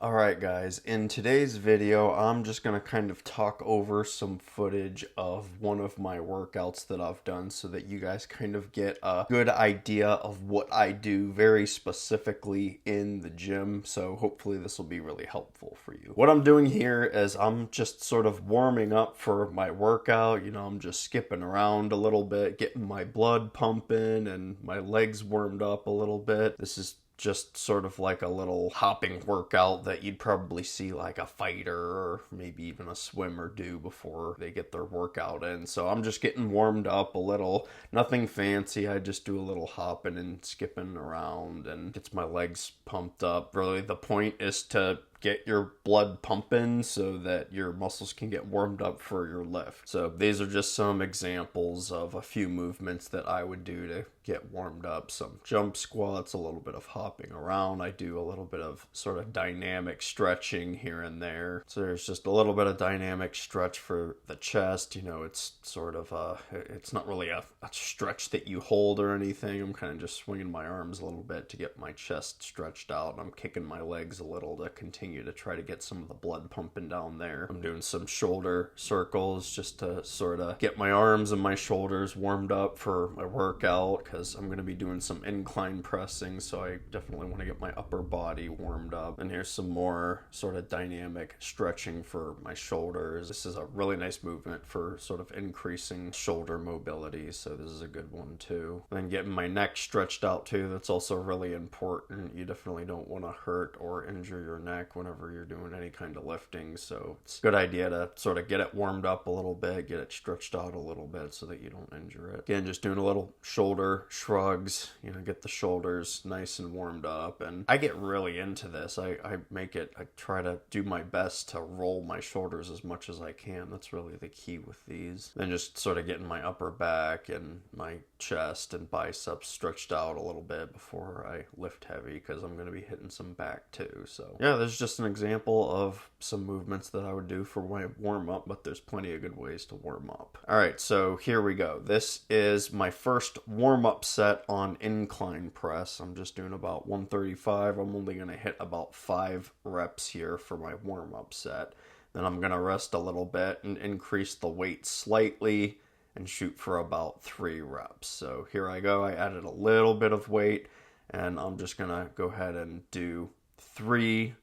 Alright guys, in today's video I'm just going to kind of talk over some footage of one of my workouts that I've done so that you guys kind of get a good idea of what I do very specifically in the gym. So hopefully this will be really helpful for you. What I'm doing here is I'm just sort of warming up for my workout. I'm just skipping around a little bit, getting my blood pumping and my legs warmed up a little bit. This is just sort of like a little hopping workout that you'd probably see like a fighter or maybe even a swimmer do before they get their workout in. So I'm just getting warmed up a little, nothing fancy. I just do a little hopping and skipping around and gets my legs pumped up. Really, the point is to get your blood pumping so that your muscles can get warmed up for your lift. So these are just some examples of a few movements that I would do to get warmed up. Some jump squats, a little bit of hopping around. I do a little bit of sort of dynamic stretching here and there. So there's just a little bit of dynamic stretch for the chest. It's sort of it's not really a stretch that you hold or anything. I'm kind of just swinging my arms a little bit to get my chest stretched out, and I'm kicking my legs a little to continue to try to get some of the blood pumping down there. I'm doing some shoulder circles just to sort of get my arms and my shoulders warmed up for my workout, because I'm going to be doing some incline pressing, so I definitely want to get my upper body warmed up. And here's some more sort of dynamic stretching for my shoulders. This is a really nice movement for sort of increasing shoulder mobility, so this is a good one too. And then getting my neck stretched out too, that's also really important. You definitely don't want to hurt or injure your neck whenever you're doing any kind of lifting, so it's a good idea to sort of get it warmed up a little bit, get it stretched out a little bit so that you don't injure it. Again, just doing a little shoulder shrugs, get the shoulders nice and warmed up. And I get really into this. I try to do my best to roll my shoulders as much as I can. That's really the key with these. Then just sort of getting my upper back and my chest and biceps stretched out a little bit before I lift heavy, because I'm going to be hitting some back too. So yeah, there's just an example of some movements that I would do for my warm up, but there's plenty of good ways to warm up. All right, so here we go. This is my first warm up set on incline press. I'm just doing about 135. I'm only going to hit about 5 reps here for my warm up set. Then I'm going to rest a little bit and increase the weight slightly and shoot for about 3 reps. So here I go. I added a little bit of weight, and I'm just going to go ahead and do 3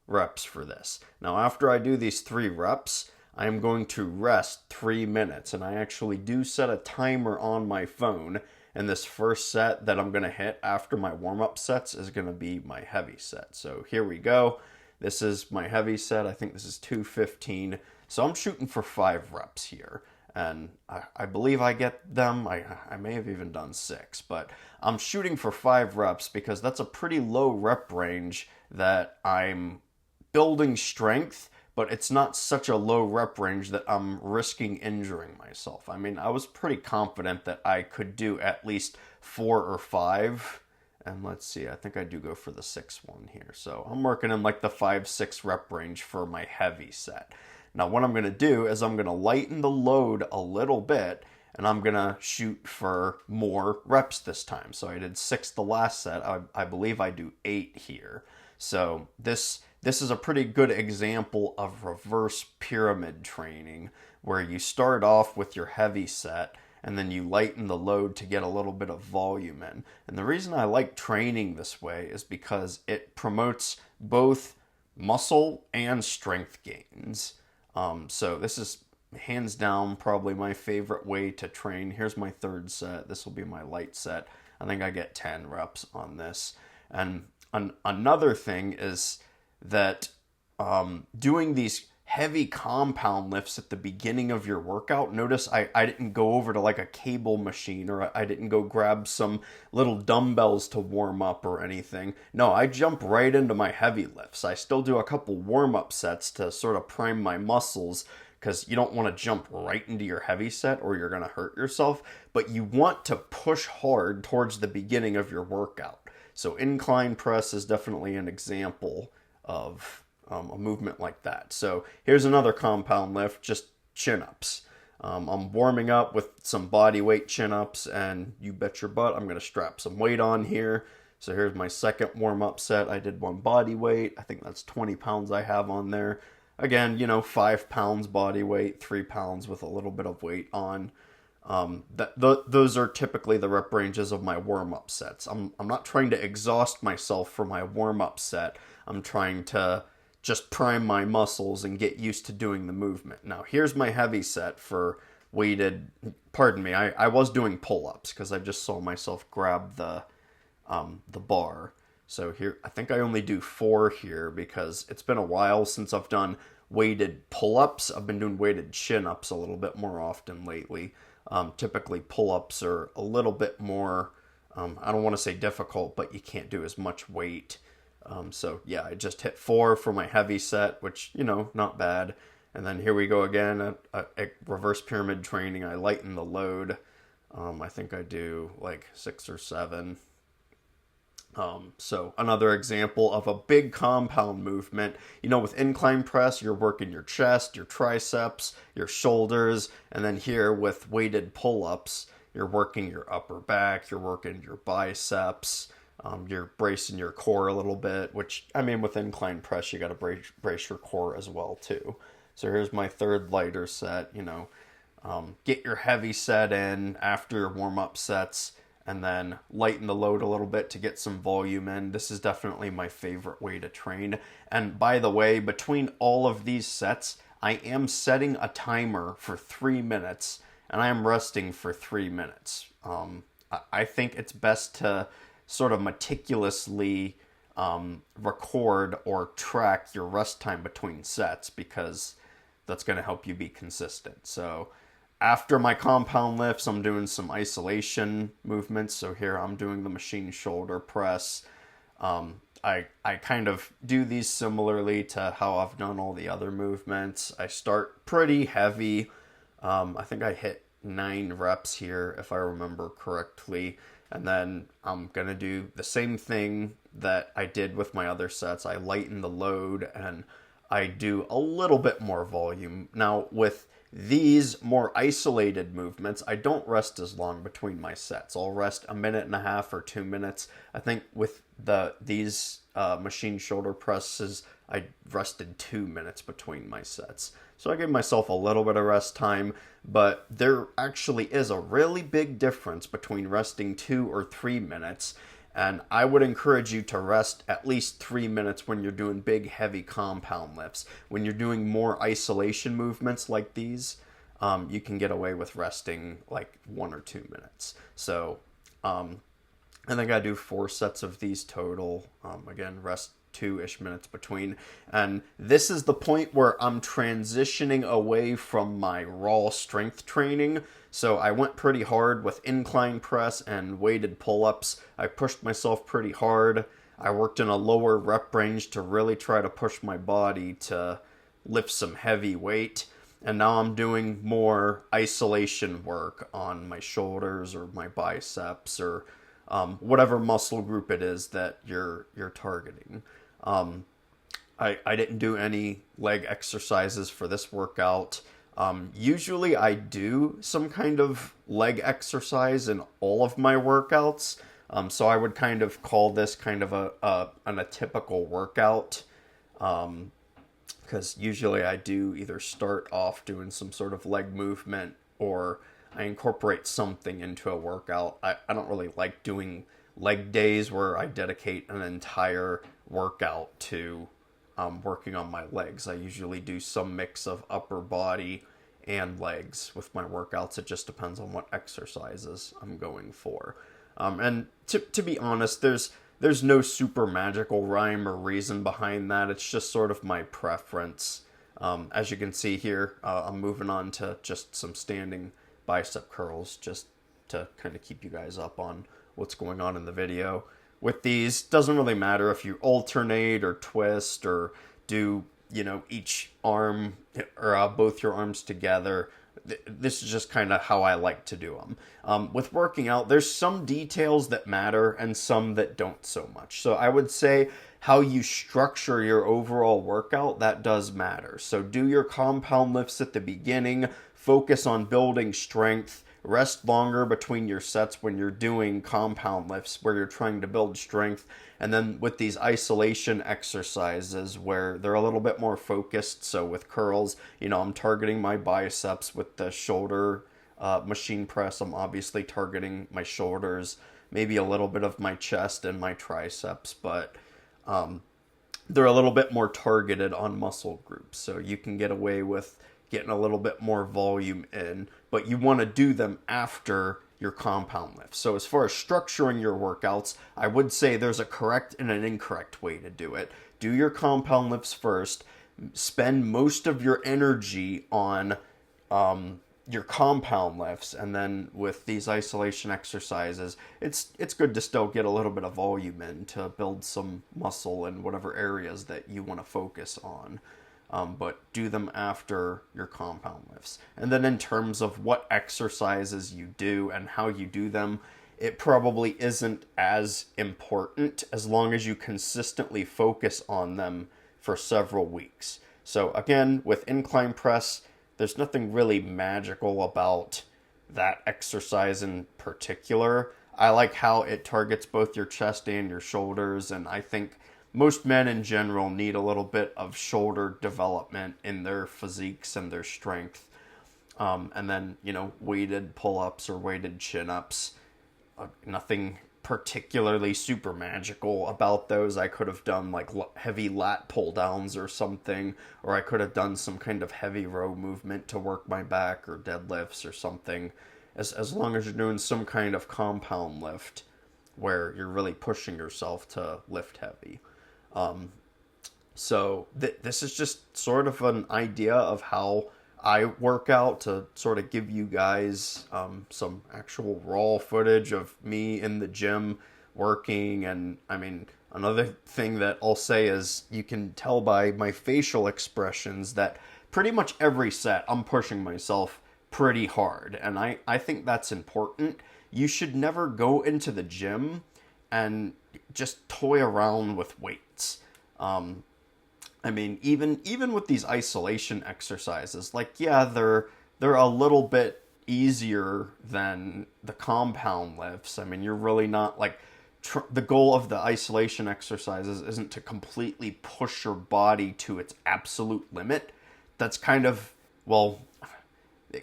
reps for this. Now, after I do these 3 reps, I am going to rest 3 minutes, and I actually do set a timer on my phone, and this first set that I'm going to hit after my warm-up sets is going to be my heavy set. So here we go. This is my heavy set. I think this is 215. So I'm shooting for 5 reps here, and I believe I get them. I may have even done 6, but I'm shooting for 5 reps because that's a pretty low rep range that I'm building strength, but it's not such a low rep range that I'm risking injuring myself. I mean, I was pretty confident that I could do at least 4 or 5. And let's see, I think I do go for the 6th one here. So I'm working in like the 5-6 rep range for my heavy set. Now what I'm going to do is I'm going to lighten the load a little bit, and I'm going to shoot for more reps this time. So I did 6 the last set. I believe I do 8 here. So this is a pretty good example of reverse pyramid training, where you start off with your heavy set and then you lighten the load to get a little bit of volume in. And the reason I like training this way is because it promotes both muscle and strength gains. So this is hands down probably my favorite way to train. Here's my 3rd set. This will be my light set. I think I get 10 reps on this. And another thing is that doing these heavy compound lifts at the beginning of your workout, notice I didn't go over to like a cable machine, or I didn't go grab some little dumbbells to warm up or anything. No, I jump right into my heavy lifts. I still do a couple warm-up sets to sort of prime my muscles, because you don't want to jump right into your heavy set or you're going to hurt yourself, but you want to push hard towards the beginning of your workout. So incline press is definitely an example of a movement like that. So here's another compound lift, just chin-ups. I'm warming up with some body weight chin-ups, and you bet your butt I'm going to strap some weight on here. So here's my second warm-up set. I did one body weight. I think that's 20 pounds I have on there. Again, 5 pounds body weight, 3 pounds with a little bit of weight on. Those are typically the rep ranges of my warm-up sets. I'm not trying to exhaust myself for my warm-up set. I'm trying to just prime my muscles and get used to doing the movement. Now, here's my heavy set for weighted, pardon me, I was doing pull-ups because I just saw myself grab the bar. So here, I think I only do 4 here because it's been a while since I've done weighted pull-ups. I've been doing weighted chin-ups a little bit more often lately. Typically pull-ups are a little bit more, I don't want to say difficult, but you can't do as much weight. So yeah, I just hit 4 for my heavy set, which, not bad. And then here we go again at reverse pyramid training. I lighten the load. I think I do like 6 or 7. So another example of a big compound movement. With incline press, you're working your chest, your triceps, your shoulders, and then here with weighted pull-ups, you're working your upper back, you're working your biceps, you're bracing your core a little bit, which, with incline press, you got to brace your core as well, too. So here's my third lighter set, get your heavy set in after your warm-up sets, and then lighten the load a little bit to get some volume in. This is definitely my favorite way to train. And by the way, between all of these sets, I am setting a timer for 3 minutes, and I am resting for 3 minutes. I think it's best to sort of meticulously record or track your rest time between sets because that's going to help you be consistent. So after my compound lifts, I'm doing some isolation movements. So here I'm doing the machine shoulder press. I kind of do these similarly to how I've done all the other movements. I start pretty heavy. I think I hit 9 reps here, if I remember correctly. And then I'm going to do the same thing that I did with my other sets. I lighten the load and I do a little bit more volume. Now, with these more isolated movements, I don't rest as long between my sets. I'll rest 1.5 minutes or 2 minutes. I think with these machine shoulder presses, I rested 2 minutes between my sets. So I gave myself a little bit of rest time, but there actually is a really big difference between resting 2 or 3 minutes. And I would encourage you to rest at least 3 minutes when you're doing big, heavy compound lifts. When you're doing more isolation movements like these, you can get away with resting like 1 or 2 minutes. So I think I do 4 sets of these total. Again, rest 2-ish minutes between. And this is the point where I'm transitioning away from my raw strength training. So I went pretty hard with incline press and weighted pull-ups. I pushed myself pretty hard. I worked in a lower rep range to really try to push my body to lift some heavy weight. And now I'm doing more isolation work on my shoulders or my biceps or whatever muscle group it is that you're targeting. I didn't do any leg exercises for this workout. Usually I do some kind of leg exercise in all of my workouts. So I would kind of call this kind of an atypical workout. Because usually I do either start off doing some sort of leg movement or I incorporate something into a workout. I don't really like doing leg days where I dedicate an entire workout to working on my legs. I usually do some mix of upper body and legs with my workouts. It just depends on what exercises I'm going for. And to be honest, there's no super magical rhyme or reason behind that. It's just sort of my preference. As you can see here, I'm moving on to just some standing bicep curls just to kind of keep you guys up on what's going on in the video. With these, doesn't really matter if you alternate or twist or do, each arm or both your arms together. This is just kind of how I like to do them. With working out, there's some details that matter and some that don't so much. So I would say how you structure your overall workout, that does matter. So do your compound lifts at the beginning, focus on building strength, rest longer between your sets when you're doing compound lifts where you're trying to build strength. And then with these isolation exercises where they're a little bit more focused. So with curls, I'm targeting my biceps. With the shoulder machine press, I'm obviously targeting my shoulders, maybe a little bit of my chest and my triceps, but they're a little bit more targeted on muscle groups. So you can get away with getting a little bit more volume in, but you want to do them after your compound lifts. So as far as structuring your workouts, I would say there's a correct and an incorrect way to do it. Do your compound lifts first. Spend most of your energy on your compound lifts, and then with these isolation exercises, it's good to still get a little bit of volume in to build some muscle in whatever areas that you want to focus on. But do them after your compound lifts. And then in terms of what exercises you do and how you do them, it probably isn't as important as long as you consistently focus on them for several weeks. So again, with incline press, there's nothing really magical about that exercise in particular. I like how it targets both your chest and your shoulders, and I think most men in general need a little bit of shoulder development in their physiques and their strength. And then, weighted pull-ups or weighted chin-ups. Nothing particularly super magical about those. I could have done like heavy lat pull downs or something, or I could have done some kind of heavy row movement to work my back, or deadlifts or something. As long as you're doing some kind of compound lift where you're really pushing yourself to lift heavy. So this is just sort of an idea of how I work out, to sort of give you guys some actual raw footage of me in the gym working. And I mean, another thing that I'll say is you can tell by my facial expressions that pretty much every set I'm pushing myself pretty hard. And I think that's important. You should never go into the gym and just toy around with weights. I mean, even with these isolation exercises, like, yeah, they're a little bit easier than the compound lifts. I mean, you're really not like, the goal of the isolation exercises isn't to completely push your body to its absolute limit. That's kind of, well,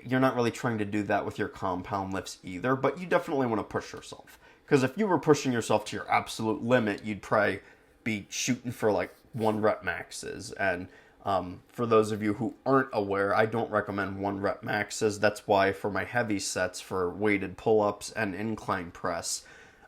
you're not really trying to do that with your compound lifts either, but you definitely want to push yourself. Because if you were pushing yourself to your absolute limit, you'd probably be shooting for like 1 rep maxes. And for those of you who aren't aware, I don't recommend 1 rep maxes. That's why for my heavy sets for weighted pull-ups and incline press,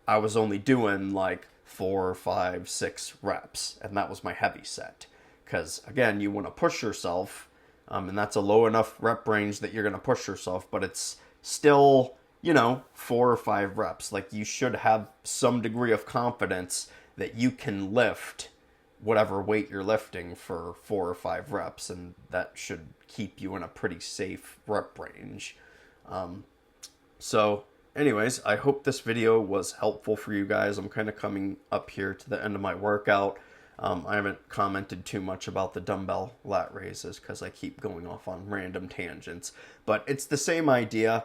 I was only doing like 4, 5, 6 reps. And that was my heavy set. Because again, you want to push yourself. And that's a low enough rep range that you're going to push yourself. But it's still, 4 or 5 reps. Like, you should have some degree of confidence that you can lift whatever weight you're lifting for 4 or 5 reps, and that should keep you in a pretty safe rep range. So anyways, I hope this video was helpful for you guys. I'm kind of coming up here to the end of my workout. I haven't commented too much about the dumbbell lat raises because I keep going off on random tangents, but it's the same idea.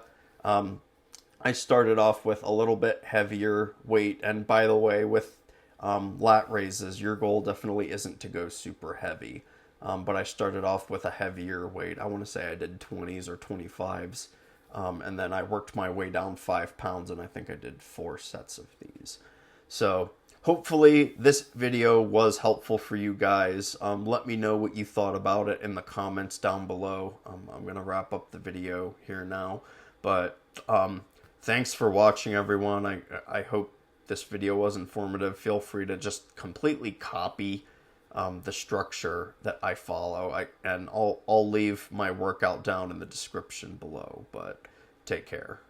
I started off with a little bit heavier weight, and by the way, with lat raises, your goal definitely isn't to go super heavy. But I started off with a heavier weight. I want to say I did 20s or 25s. And then I worked my way down 5 pounds, and I think I did 4 sets of these. So hopefully this video was helpful for you guys. Let me know what you thought about it in the comments down below. I'm going to wrap up the video here now. But thanks for watching, everyone. I hope this video was informative. Feel free to just completely copy the structure that I follow. And I'll leave my workout down in the description below. But take care.